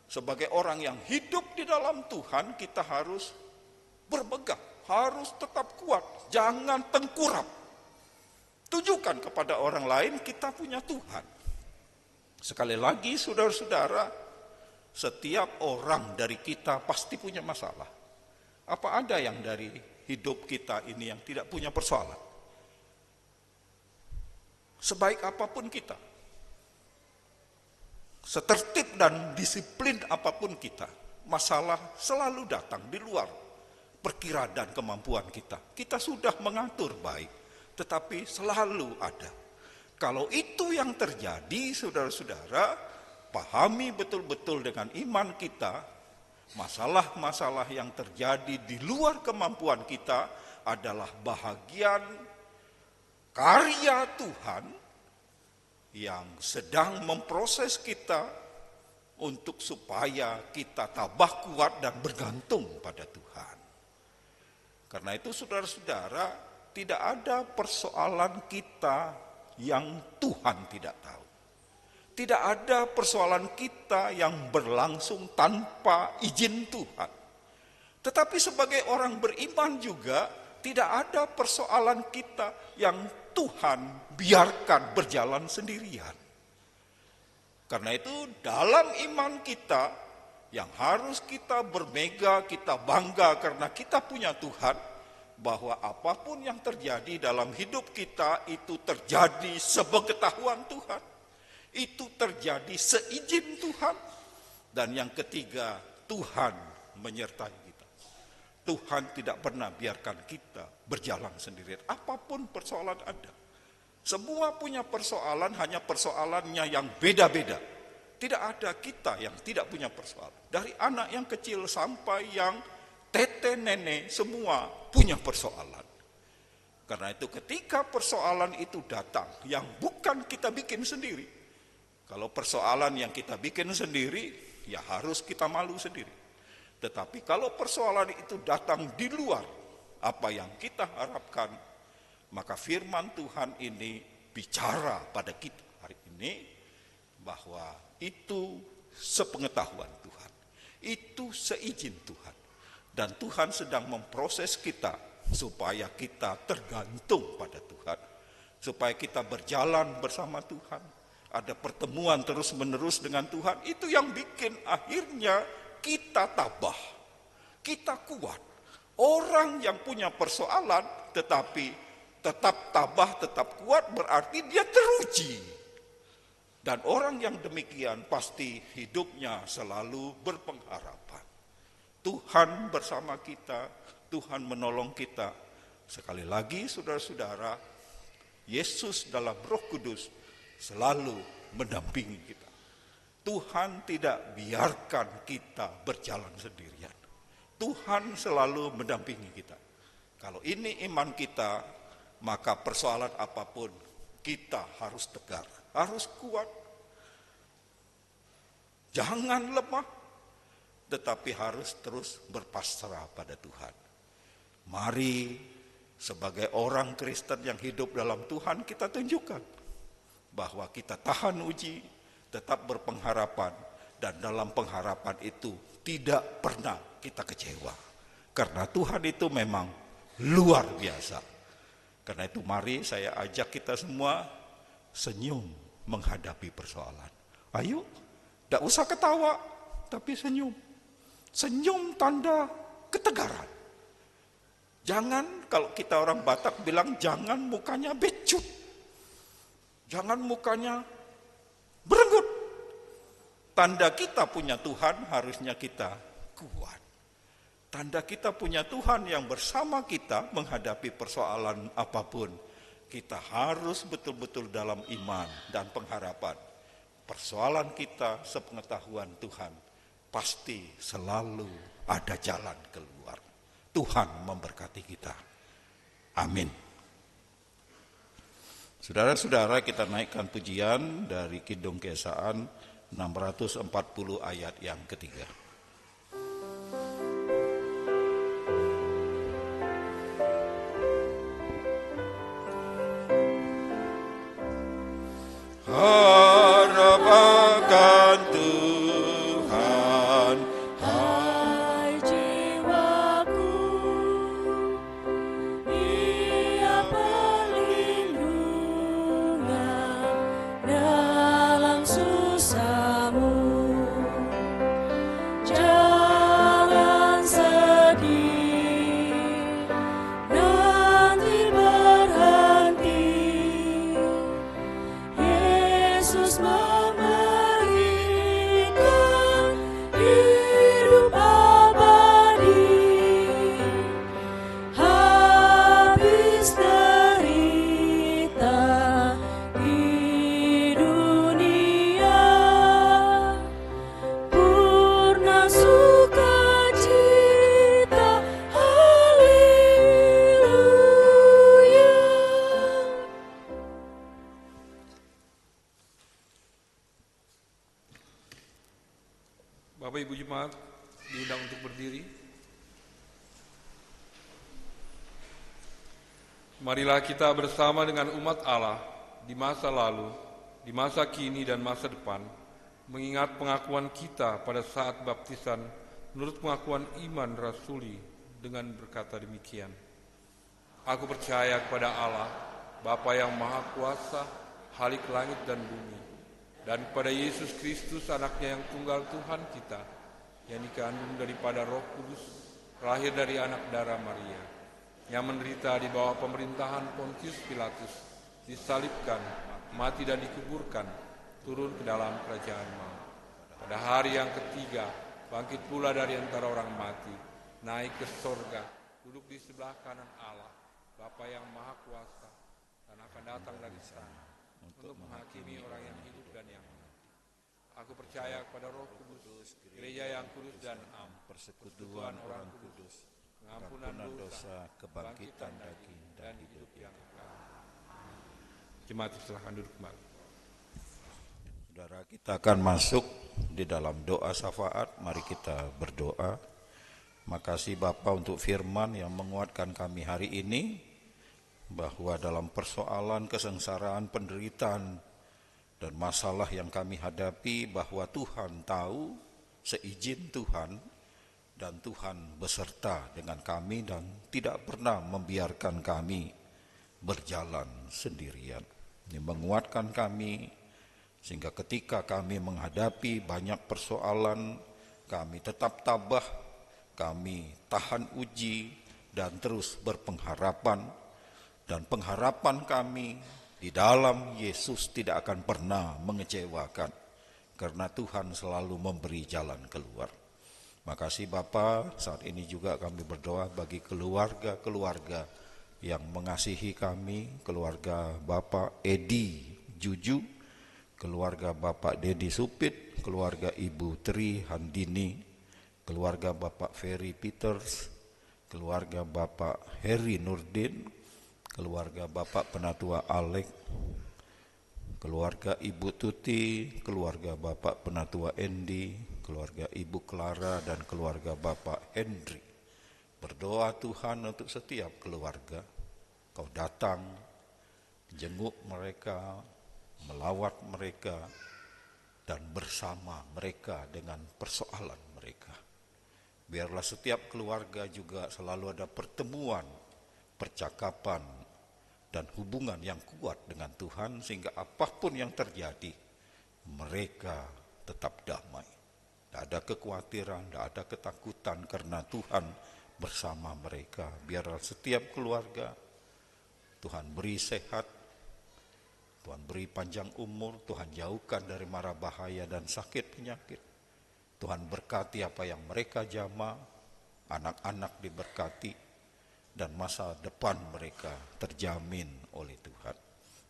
sebagai orang yang hidup di dalam Tuhan, kita harus bermegah, harus tetap kuat, jangan tengkurap. Tunjukkan kepada orang lain kita punya Tuhan. Sekali lagi saudara-saudara, setiap orang dari kita pasti punya masalah. Apa ada yang dari hidup kita ini yang tidak punya persoalan? Sebaik apapun kita, setertib dan disiplin apapun kita, masalah selalu datang di luar perkiraan dan kemampuan kita. Kita sudah mengatur baik, tetapi selalu ada. Kalau itu yang terjadi, saudara-saudara, pahami betul-betul dengan iman kita, masalah-masalah yang terjadi di luar kemampuan kita adalah bahagian karya Tuhan yang sedang memproses kita untuk supaya kita tabah kuat dan bergantung pada Tuhan. Karena itu saudara-saudara, tidak ada persoalan kita yang Tuhan tidak tahu. Tidak ada persoalan kita yang berlangsung tanpa izin Tuhan. Tetapi sebagai orang beriman juga, tidak ada persoalan kita yang Tuhan biarkan berjalan sendirian. Karena itu dalam iman kita yang harus kita bermega, kita bangga karena kita punya Tuhan, bahwa apapun yang terjadi dalam hidup kita itu terjadi sepengetahuan Tuhan. Itu terjadi seizin Tuhan. Dan yang ketiga, Tuhan menyertai kita. Tuhan tidak pernah biarkan kita berjalan sendirian. Apapun persoalan ada. Semua punya persoalan, hanya persoalannya yang beda-beda. Tidak ada kita yang tidak punya persoalan. Dari anak yang kecil sampai yang tete nenek, semua punya persoalan. Karena itu ketika persoalan itu datang, yang bukan kita bikin sendiri. Kalau persoalan yang kita bikin sendiri, ya harus kita malu sendiri. Tetapi kalau persoalan itu datang di luar apa yang kita harapkan, maka firman Tuhan ini bicara pada kita hari ini bahwa itu sepengetahuan Tuhan, itu seizin Tuhan. Dan Tuhan sedang memproses kita supaya kita tergantung pada Tuhan. supaya kita berjalan bersama Tuhan, ada pertemuan terus-menerus dengan Tuhan. Itu yang bikin akhirnya kita tabah, kita kuat. Orang yang punya persoalan tetapi tetap tabah, tetap kuat, berarti dia teruji. Dan orang yang demikian pasti hidupnya selalu berpengharapan. Tuhan bersama kita, Tuhan menolong kita. Sekali lagi saudara-saudara, Yesus dalam Roh Kudus selalu mendampingi kita. Tuhan tidak biarkan kita berjalan sendirian. Tuhan selalu mendampingi kita. Kalau ini iman kita, maka persoalan apapun kita harus tegar, harus kuat. Jangan lemah, tetapi harus terus berpasrah pada Tuhan. Mari sebagai orang Kristen yang hidup dalam Tuhan, kita tunjukkan bahwa kita tahan uji, tetap berpengharapan, dan dalam pengharapan itu tidak pernah kita kecewa. Karena Tuhan itu memang luar biasa. Karena itu mari saya ajak kita semua senyum menghadapi persoalan. Ayo, tidak usah ketawa, tapi senyum. Senyum tanda ketegaran. Jangan, kalau kita orang Batak bilang, jangan mukanya becut. Jangan mukanya berenggut. Tanda kita punya Tuhan, harusnya kita kuat. Tanda kita punya Tuhan yang bersama kita menghadapi persoalan apapun. Kita harus betul-betul dalam iman dan pengharapan. Persoalan kita sepengetahuan Tuhan, pasti selalu ada jalan keluar. Tuhan memberkati kita. Amin. Saudara-saudara, kita naikkan pujian dari Kidung Keesaan 640 ayat yang ketiga. Harap akan Tuhan, hai jiwaku, Ia perlindungan dalam susahmu. Jangan sedih, nanti berhenti. Yesus memberikan hidup abadi, habis derita di dunia, purna sukacita, haleluya. Bapak Ibu Jemaat diundang untuk berdiri. Marilah kita bersama dengan umat Allah di masa lalu, di masa kini dan masa depan, mengingat pengakuan kita pada saat baptisan menurut pengakuan iman rasuli dengan berkata demikian. Aku percaya kepada Allah, Bapa yang Maha Kuasa, Khalik langit dan bumi, dan kepada Yesus Kristus anaknya yang tunggal Tuhan kita, yang dikandung daripada Roh Kudus, lahir dari anak darah Maria, yang menderita di bawah pemerintahan Pontius Pilatus, disalibkan, mati dan dikuburkan, turun ke dalam kerajaan maut. Pada hari yang ketiga, bangkit pula dari antara orang mati, naik ke sorga, duduk di sebelah kanan Allah, Bapa yang Maha Kuasa, dan akan datang dari sana untuk menghakimi orang yang hidup dan yang mati. Aku percaya kepada Roh Kudus, gereja yang kudus dan am, persekutuan orang kudus, pengampunan dosa, kebangkitan daging dan hidup yang kekal. Jemaat silakan duduk kembali. Saudara, kita akan masuk di dalam doa syafaat. Mari kita berdoa. Makasih Bapa untuk firman yang menguatkan kami hari ini, bahwa dalam persoalan kesengsaraan, penderitaan, dan masalah yang kami hadapi, bahwa Tuhan tahu, seizin Tuhan, dan Tuhan beserta dengan kami dan tidak pernah membiarkan kami berjalan sendirian. Ini menguatkan kami sehingga ketika kami menghadapi banyak persoalan, kami tetap tabah, kami tahan uji dan terus berpengharapan. Dan pengharapan kami di dalam Yesus tidak akan pernah mengecewakan, karena Tuhan selalu memberi jalan keluar. Makasih Bapa, saat ini juga kami berdoa bagi keluarga-keluarga yang mengasihi kami, keluarga Bapak Edi Juju, keluarga Bapak Dedi Supit, keluarga Ibu Tri Handini, keluarga Bapak Ferry Peters, keluarga Bapak Heri Nurdin, keluarga Bapak Penatua Alek, keluarga Ibu Tuti, keluarga Bapak Penatua Endi, keluarga Ibu Clara, dan keluarga Bapak Hendri. Berdoa Tuhan untuk setiap keluarga, Kau datang, jenguk mereka, melawat mereka, dan bersama mereka dengan persoalan mereka. Biarlah setiap keluarga juga selalu ada pertemuan, percakapan, dan hubungan yang kuat dengan Tuhan, sehingga apapun yang terjadi, mereka tetap damai. Tidak ada kekhawatiran, tidak ada ketakutan, karena Tuhan bersama mereka. Biarlah setiap keluarga Tuhan beri sehat, Tuhan beri panjang umur, Tuhan jauhkan dari mara bahaya dan sakit penyakit. Tuhan berkati apa yang mereka jama, anak-anak diberkati, dan masa depan mereka terjamin oleh Tuhan.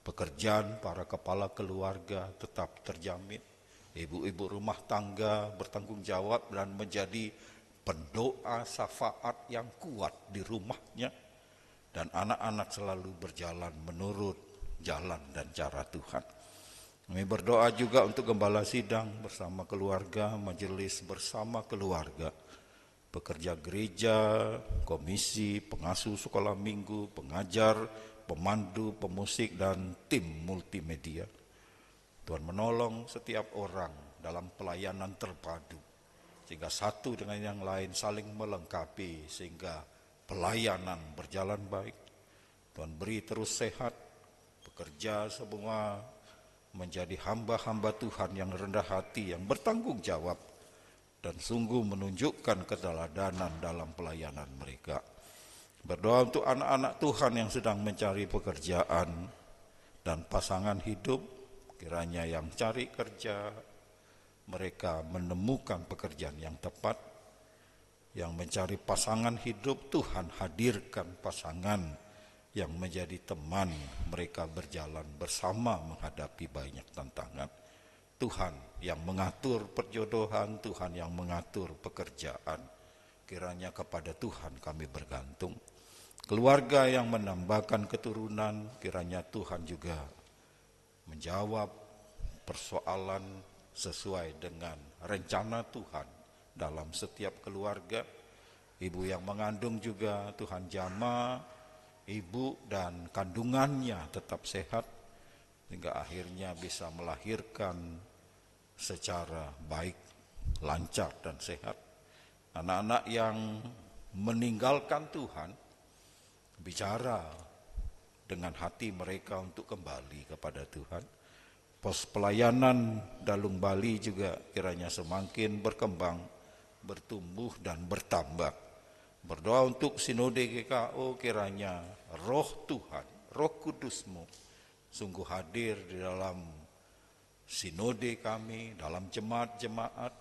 Pekerjaan para kepala keluarga tetap terjamin. Ibu-ibu rumah tangga bertanggung jawab dan menjadi pendoa syafaat yang kuat di rumahnya. Dan anak-anak selalu berjalan menurut jalan dan cara Tuhan. Kami berdoa juga untuk gembala sidang bersama keluarga, majelis bersama keluarga, pekerja gereja, komisi, pengasuh sekolah minggu, pengajar, pemandu, pemusik, dan tim multimedia. Tuhan menolong setiap orang dalam pelayanan terpadu, sehingga satu dengan yang lain saling melengkapi, sehingga pelayanan berjalan baik. Tuhan beri terus sehat, bekerja semua menjadi hamba-hamba Tuhan yang rendah hati, yang bertanggung jawab, dan sungguh menunjukkan keteladanan dalam pelayanan mereka. Berdoa untuk anak-anak Tuhan yang sedang mencari pekerjaan dan pasangan hidup, kiranya yang cari kerja, mereka menemukan pekerjaan yang tepat. Yang mencari pasangan hidup, Tuhan hadirkan pasangan yang menjadi teman mereka berjalan bersama menghadapi banyak tantangan. Tuhan yang mengatur perjodohan, Tuhan yang mengatur pekerjaan. Kiranya kepada Tuhan kami bergantung. Keluarga yang menambahkan keturunan, kiranya Tuhan juga menjawab persoalan sesuai dengan rencana Tuhan dalam setiap keluarga. Ibu yang mengandung juga Tuhan jamah, ibu dan kandungannya tetap sehat, sehingga akhirnya bisa melahirkan secara baik, lancar dan sehat. Anak-anak yang meninggalkan Tuhan, bicara dengan hati mereka untuk kembali kepada Tuhan. Pos pelayanan Dalung Bali juga kiranya semakin berkembang, bertumbuh dan bertambah. Berdoa untuk Sinode GKO, kiranya roh Tuhan, roh kudus-Mu sungguh hadir di dalam sinode kami, dalam jemaat-jemaat,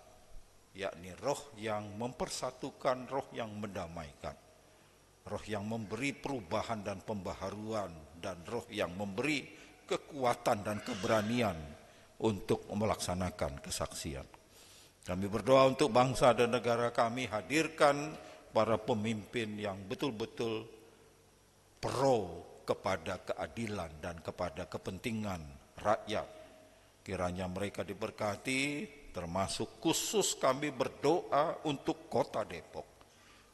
yakni roh yang mempersatukan, roh yang mendamaikan, roh yang memberi perubahan dan pembaharuan, dan roh yang memberi kekuatan dan keberanian untuk melaksanakan kesaksian. Kami berdoa untuk bangsa dan negara kami, hadirkan para pemimpin yang betul-betul pro kepada keadilan dan kepada kepentingan rakyat. Kiranya mereka diberkati, termasuk khusus kami berdoa untuk Kota Depok,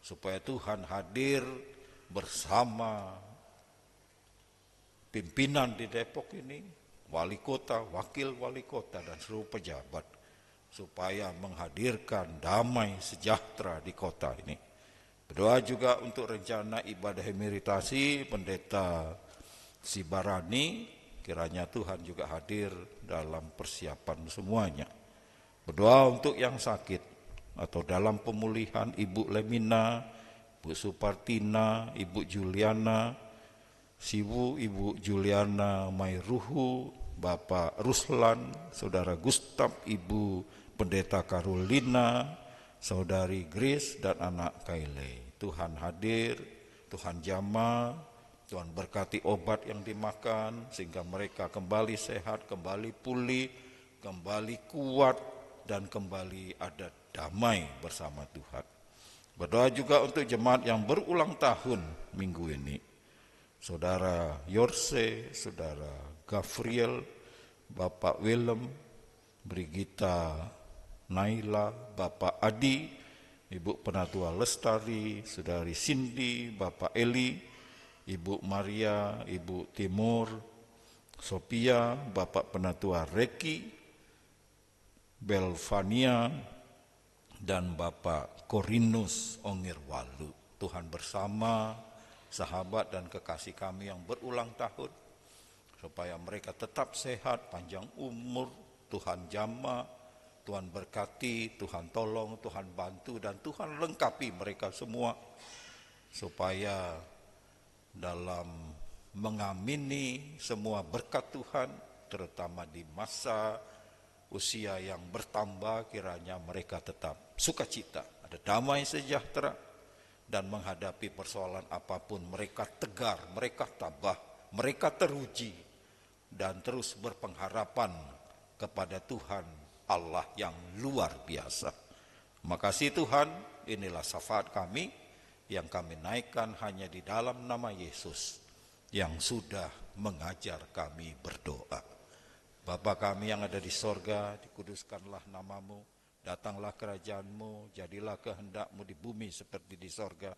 supaya Tuhan hadir bersama pimpinan di Depok ini, wali kota, wakil wali kota, dan seluruh pejabat, supaya menghadirkan damai sejahtera di kota ini. Berdoa juga untuk rencana ibadah emeritasi Pendeta si Barani, kiranya Tuhan juga hadir dalam persiapan semuanya. Berdoa untuk yang sakit atau dalam pemulihan Ibu Lemina, Bu Supartina, Ibu Juliana, Sibu, Ibu Juliana Mairuhu, Bapak Ruslan, Saudara Gustaf, Ibu Pendeta Carolina, Saudari Grace, dan anak Kaile. Tuhan hadir, Tuhan jamah, Tuhan berkati obat yang dimakan, sehingga mereka kembali sehat, kembali pulih, kembali kuat, dan kembali ada damai bersama Tuhan. Berdoa juga untuk jemaat yang berulang tahun minggu ini. Saudara Yorse, Saudara Gabriel, Bapak Willem, Brigita Naila, Bapak Adi, Ibu Penatua Lestari, Saudari Cindy, Bapak Eli, Ibu Maria, Ibu Timur, Sophia, Bapak Penatua Reki, Belvania, dan Bapak Korinus Ongirwalu. Tuhan bersama sahabat dan kekasih kami yang berulang tahun, supaya mereka tetap sehat, panjang umur, Tuhan jamah, Tuhan berkati, Tuhan tolong, Tuhan bantu, dan Tuhan lengkapi mereka semua, supaya dalam mengamini semua berkat Tuhan, terutama di masa usia yang bertambah, kiranya mereka tetap sukacita, ada damai sejahtera, dan menghadapi persoalan apapun mereka tegar, mereka tabah, mereka teruji, dan terus berpengharapan kepada Tuhan Allah yang luar biasa. Makasih Tuhan, inilah syafaat kami yang kami naikkan hanya di dalam nama Yesus yang sudah mengajar kami berdoa. Bapa kami yang ada di sorga, dikuduskanlah namamu, datanglah kerajaan-Mu, jadilah kehendak-Mu di bumi seperti di sorga.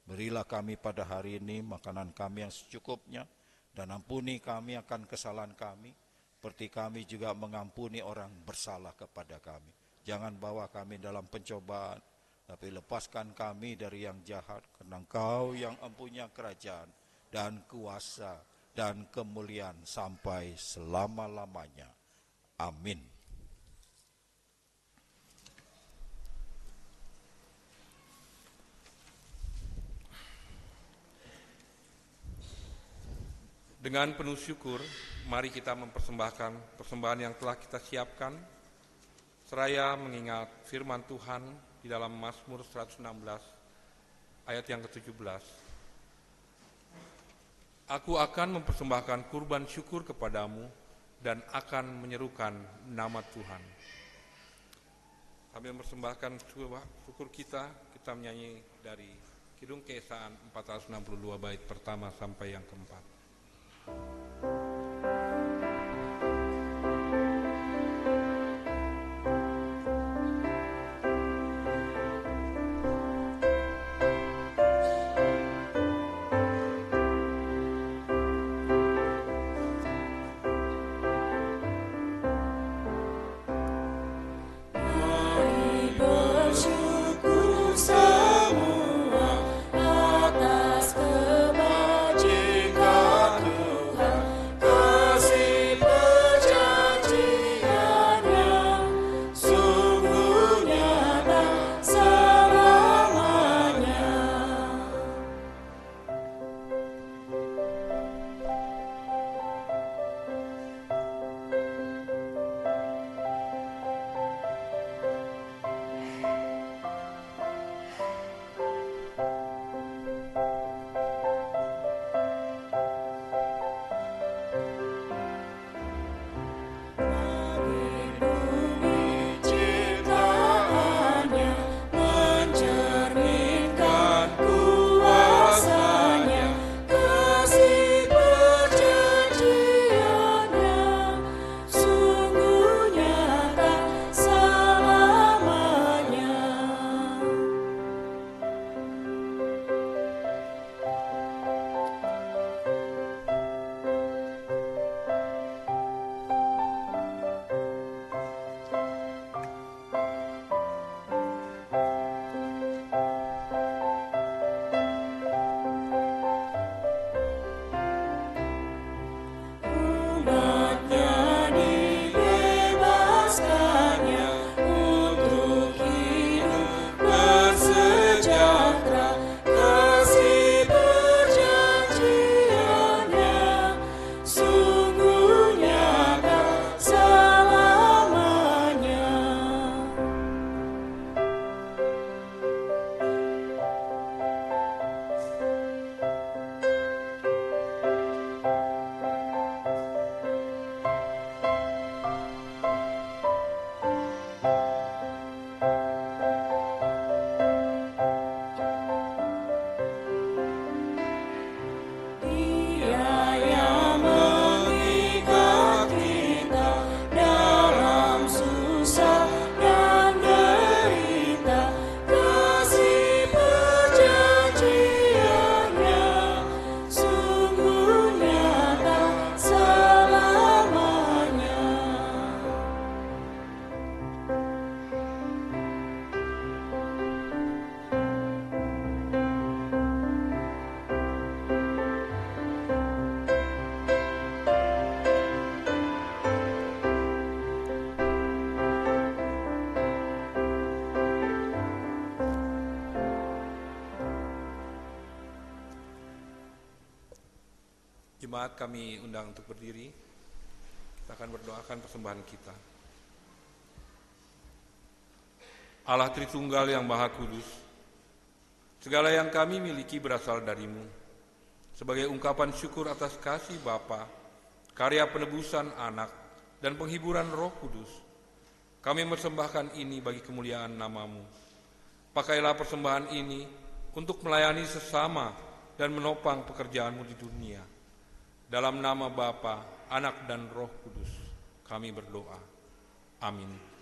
Berilah kami pada hari ini makanan kami yang secukupnya, dan ampuni kami akan kesalahan kami, seperti kami juga mengampuni orang bersalah kepada kami. Jangan bawa kami dalam pencobaan, tapi lepaskan kami dari yang jahat, karena Engkau yang mempunyai kerajaan dan kuasa dan kemuliaan sampai selama-lamanya. Amin. Dengan penuh syukur, mari kita mempersembahkan persembahan yang telah kita siapkan, seraya mengingat firman Tuhan di dalam Mazmur 116 ayat yang ke-17. Aku akan mempersembahkan kurban syukur kepadamu dan akan menyerukan nama Tuhan. Sambil mempersembahkan syukur kita menyanyi dari Kidung Keesaan 462 bait pertama sampai yang keempat. Mari bersyukur semua atas kebajikan Jemaat kami undang untuk berdiri. Kita akan berdoakan persembahan kita. Allah Tritunggal yang Maha Kudus, segala yang kami miliki berasal dari-Mu. Sebagai ungkapan syukur atas kasih Bapa, karya penebusan Anak, dan penghiburan Roh Kudus, kami mempersembahkan ini bagi kemuliaan nama-Mu. Pakailah persembahan ini untuk melayani sesama dan menopang pekerjaan-Mu di dunia. Dalam nama Bapa, Anak, dan Roh Kudus, kami berdoa. Amin.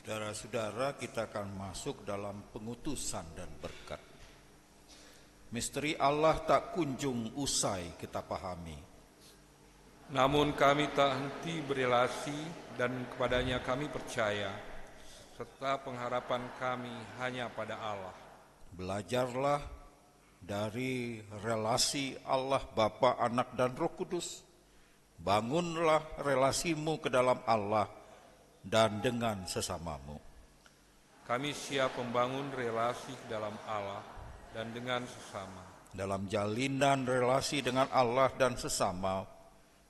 Saudara-saudara, kita akan masuk dalam pengutusan dan berkat. Misteri Allah tak kunjung usai kita pahami. Namun kami tak henti berelasi dan kepadanya kami percaya, serta pengharapan kami hanya pada Allah. Belajarlah dari relasi Allah Bapa, Anak, dan Roh Kudus. Bangunlah relasimu ke dalam Allah dan dengan sesamamu. Kami siap membangun relasi dalam Allah dan dengan sesama. Dalam jalinan relasi dengan Allah dan sesama,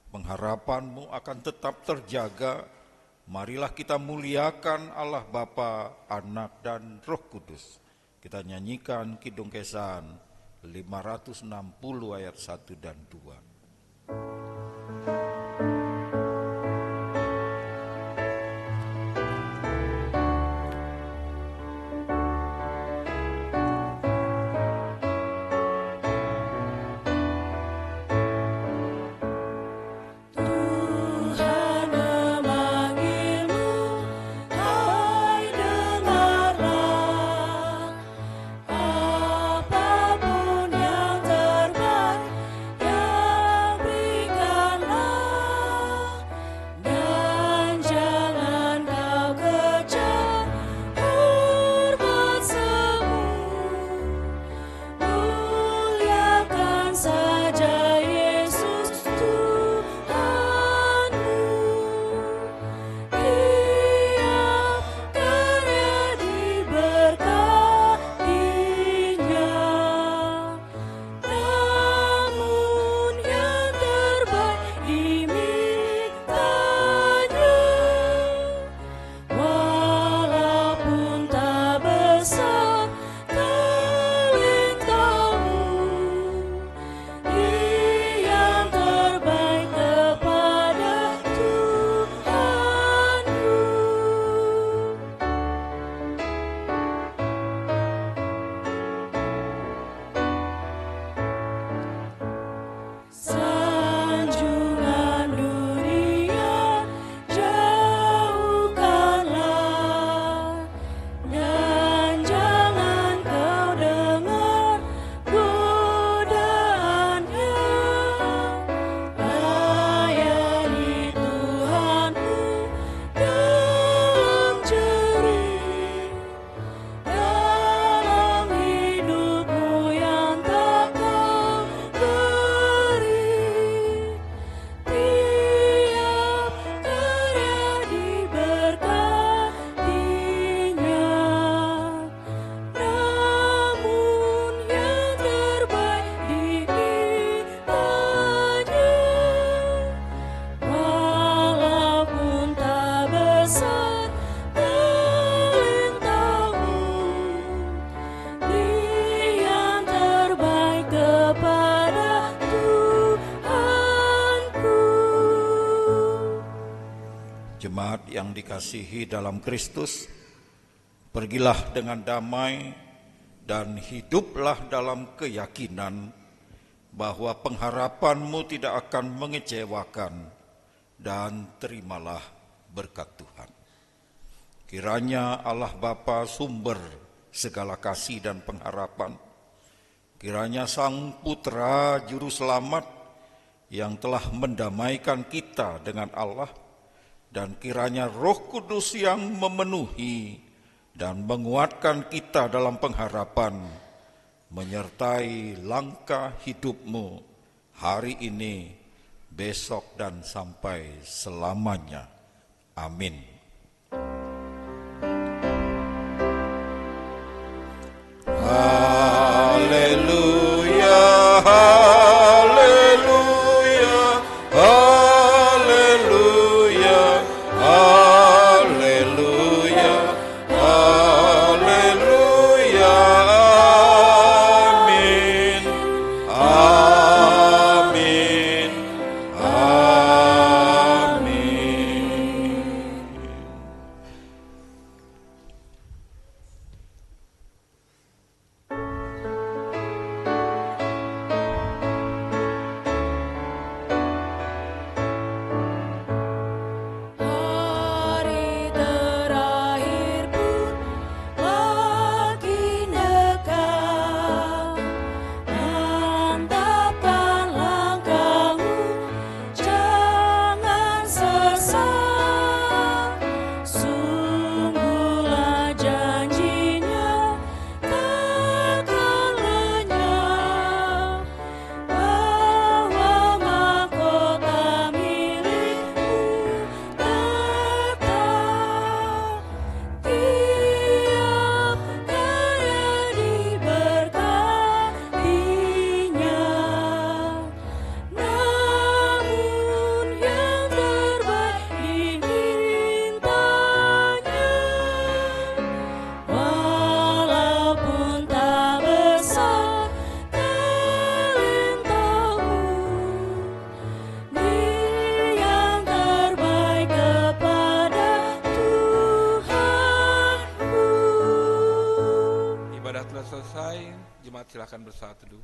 pengharapanmu akan tetap terjaga. Marilah kita muliakan Allah Bapa, Anak, dan Roh Kudus. Kita nyanyikan Kidung Kesan 560 ayat 1 dan 2. Jemaat yang dikasihi dalam Kristus, pergilah dengan damai dan hiduplah dalam keyakinan bahwa pengharapanmu tidak akan mengecewakan, dan terimalah berkat Tuhan. Kiranya Allah Bapa, sumber segala kasih dan pengharapan, Kiranya Sang Putra Juru Selamat yang telah mendamaikan kita dengan Allah, dan kiranya Roh Kudus yang memenuhi dan menguatkan kita dalam pengharapan, menyertai langkah hidupmu hari ini, besok, dan sampai selamanya. Amin. Haleluya, haleluya, haleluya, haleluya, haleluya, amin, amin, amin. Hari terakhir pun makin dekat. Mantapkan langkahmu, jangan sesat. Sungguhlah janjinya takkan lenyap, bahwa mahkota milikmu tetap. Tiap karya diberkatinya, namun yang terbaik dimintanya. Walaupun tak besar talentamu, beri yang terbaik kepada Tuhanmu. Ibadah telah selesai, jemaat silakan bersatu teduh.